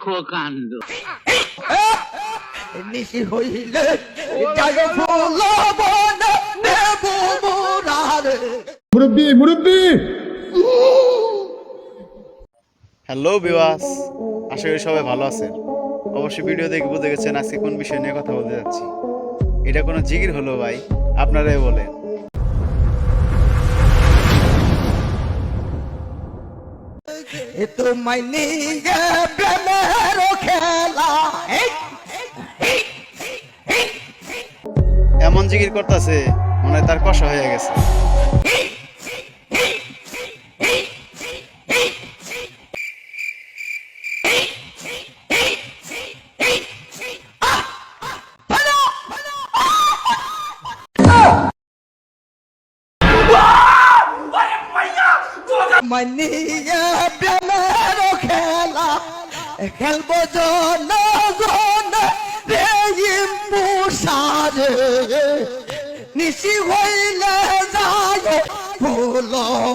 দেখো কাণ্ড। নিশি হইলে যাই ফুল বনে নেব মোরারে। মুরব্বি মুরব্বি। হ্যালো ভিউয়ার্স, আশা করি সবাই ভালো আছেন। অবশ্যই ভিডিও দেখে বুঝে গেছেন আজকে কোন বিষয় নিয়ে কথা বলতে যাচ্ছি। এটা কোনো জিকির হলো ভাই? আপনারাই বলেন। তো মাইনি প্রেমের খেলা এমন জিকির করতেছে মনে হয় তার কষা হয়ে গেছে। মাইনি প্রেমের খেলা খেলবো জন মুসারে নিশি হইলে যায় ফুল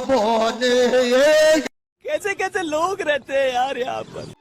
বনে। कैसे कैसे लोग रहते हैं यार यहाँ पर।